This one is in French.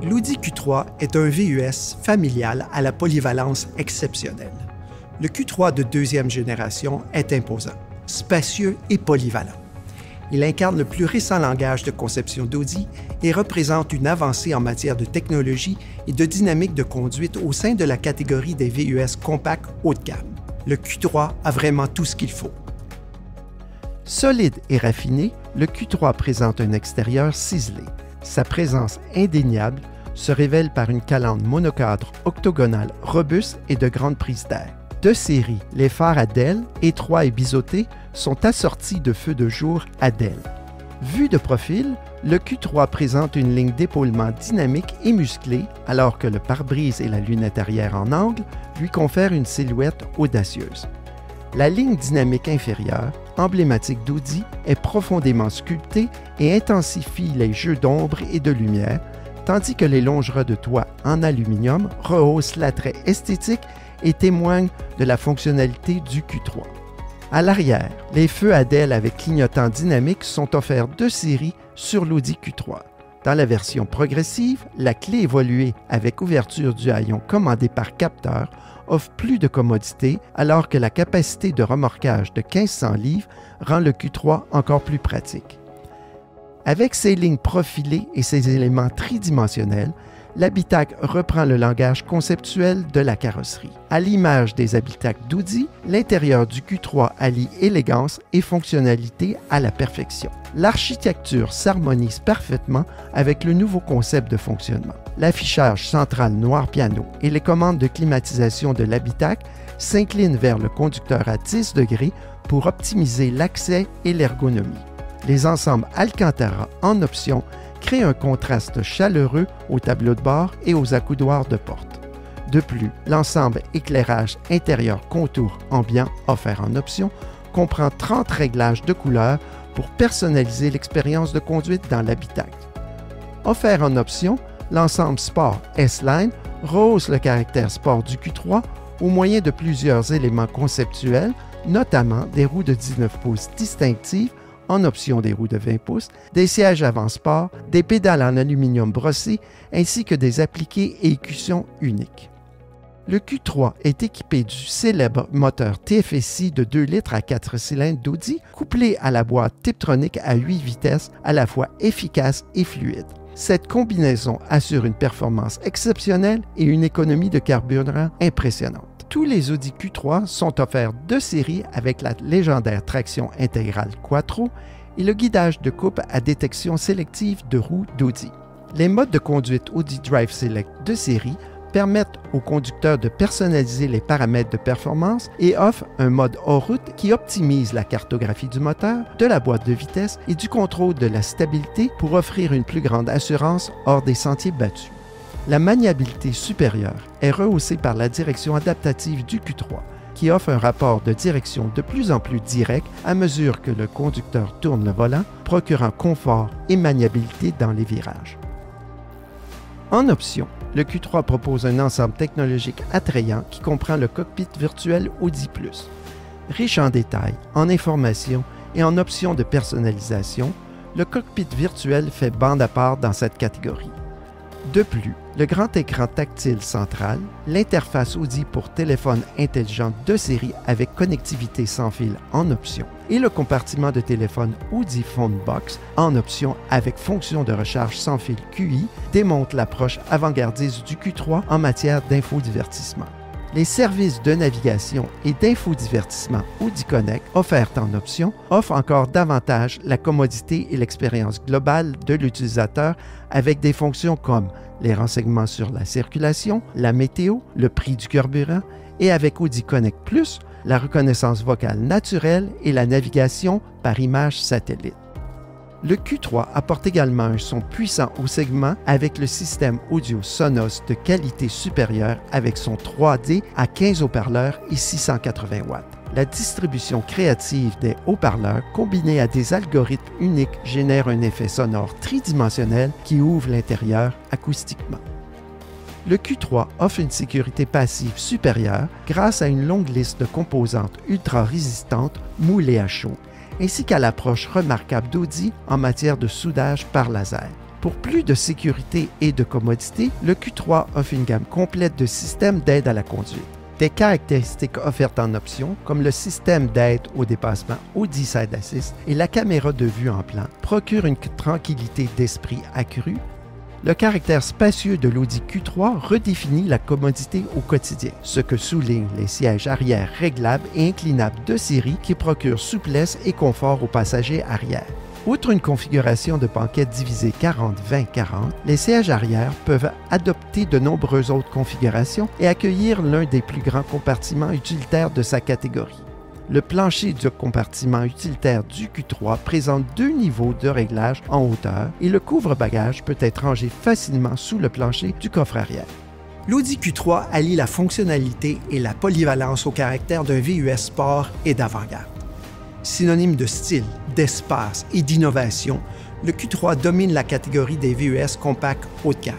L'Audi Q3 est un VUS familial à la polyvalence exceptionnelle. Le Q3 de deuxième génération est imposant, spacieux et polyvalent. Il incarne le plus récent langage de conception d'Audi et représente une avancée en matière de technologie et de dynamique de conduite au sein de la catégorie des VUS compacts haut de gamme. Le Q3 a vraiment tout ce qu'il faut. Solide et raffiné, le Q3 présente un extérieur ciselé. Sa présence indéniable se révèle par une calandre monocadre octogonale robuste et de grandes prises d'air. De série, les phares à DEL, étroits et biseautés, sont assortis de feux de jour à DEL. Vu de profil, le Q3 présente une ligne d'épaulement dynamique et musclée, alors que le pare-brise et la lunette arrière en angle lui confèrent une silhouette audacieuse. La ligne dynamique inférieure, emblématique d'Audi, est profondément sculptée et intensifie les jeux d'ombre et de lumière, tandis que les longerons de toit en aluminium rehaussent l'attrait esthétique et témoignent de la fonctionnalité du Q3. À l'arrière, les feux à DEL avec clignotant dynamique sont offerts de série sur l'Audi Q3. Dans la version progressive, la clé évoluée avec ouverture du haillon commandée par capteur offre plus de commodité alors que la capacité de remorquage de 1500 livres rend le Q3 encore plus pratique. Avec ses lignes profilées et ses éléments tridimensionnels, l'habitacle reprend le langage conceptuel de la carrosserie. À l'image des habitacles d'Audi, l'intérieur du Q3 allie élégance et fonctionnalité à la perfection. L'architecture s'harmonise parfaitement avec le nouveau concept de fonctionnement. L'affichage central noir piano et les commandes de climatisation de l'habitacle s'inclinent vers le conducteur à 10 degrés pour optimiser l'accès et l'ergonomie. Les ensembles Alcantara en option créent un contraste chaleureux au tableau de bord et aux accoudoirs de porte. De plus, l'ensemble éclairage intérieur contour ambiant offert en option comprend 30 réglages de couleurs pour personnaliser l'expérience de conduite dans l'habitacle. Offert en option, l'ensemble Sport S-Line rehausse le caractère sport du Q3 au moyen de plusieurs éléments conceptuels, notamment des roues de 19 pouces distinctives en option des roues de 20 pouces, des sièges avant sport, des pédales en aluminium brossé ainsi que des appliqués et écussions uniques. Le Q3 est équipé du célèbre moteur TFSI de 2 litres à 4 cylindres d'Audi, couplé à la boîte Tiptronic à 8 vitesses, à la fois efficace et fluide. Cette combinaison assure une performance exceptionnelle et une économie de carburant impressionnante. Tous les Audi Q3 sont offerts de série avec la légendaire traction intégrale Quattro et le guidage de coupe à détection sélective de roues d'Audi. Les modes de conduite Audi Drive Select de série permettent au conducteur de personnaliser les paramètres de performance et offrent un mode hors route qui optimise la cartographie du moteur, de la boîte de vitesse et du contrôle de la stabilité pour offrir une plus grande assurance hors des sentiers battus. La maniabilité supérieure est rehaussée par la direction adaptative du Q3, qui offre un rapport de direction de plus en plus direct à mesure que le conducteur tourne le volant, procurant confort et maniabilité dans les virages. En option, le Q3 propose un ensemble technologique attrayant qui comprend le cockpit virtuel Audi+. Riche en détails, en informations et en options de personnalisation, le cockpit virtuel fait bande à part dans cette catégorie. De plus, le grand écran tactile central, l'interface Audi pour téléphone intelligent de série avec connectivité sans fil en option et le compartiment de téléphone Audi Phone Box en option avec fonction de recharge sans fil QI démontrent l'approche avant-gardiste du Q3 en matière d'infodivertissement. Les services de navigation et d'infodivertissement Audi Connect offerts en option offrent encore davantage la commodité et l'expérience globale de l'utilisateur avec des fonctions comme les renseignements sur la circulation, la météo, le prix du carburant et avec Audi Connect Plus, la reconnaissance vocale naturelle et la navigation par image satellite. Le Q3 apporte également un son puissant au segment avec le système audio Sonos de qualité supérieure avec son 3D à 15 haut-parleurs et 680 watts. La distribution créative des haut-parleurs combinée à des algorithmes uniques génère un effet sonore tridimensionnel qui ouvre l'intérieur acoustiquement. Le Q3 offre une sécurité passive supérieure grâce à une longue liste de composantes ultra résistantes moulées à chaud, ainsi qu'à l'approche remarquable d'Audi en matière de soudage par laser. Pour plus de sécurité et de commodité, le Q3 offre une gamme complète de systèmes d'aide à la conduite. Des caractéristiques offertes en option, comme le système d'aide au dépassement Audi Side Assist et la caméra de vue en plan, procurent une tranquillité d'esprit accrue. Le caractère spacieux de l'Audi Q3 redéfinit la commodité au quotidien, ce que soulignent les sièges arrière réglables et inclinables de série qui procurent souplesse et confort aux passagers arrière. Outre une configuration de banquette divisée 40-20-40, les sièges arrière peuvent adopter de nombreuses autres configurations et accueillir l'un des plus grands compartiments utilitaires de sa catégorie. Le plancher du compartiment utilitaire du Q3 présente 2 niveaux de réglage en hauteur et le couvre-bagages peut être rangé facilement sous le plancher du coffre arrière. L'Audi Q3 allie la fonctionnalité et la polyvalence au caractère d'un VUS sport et d'avant-garde. Synonyme de style, d'espace et d'innovation, le Q3 domine la catégorie des VUS compacts haut de gamme.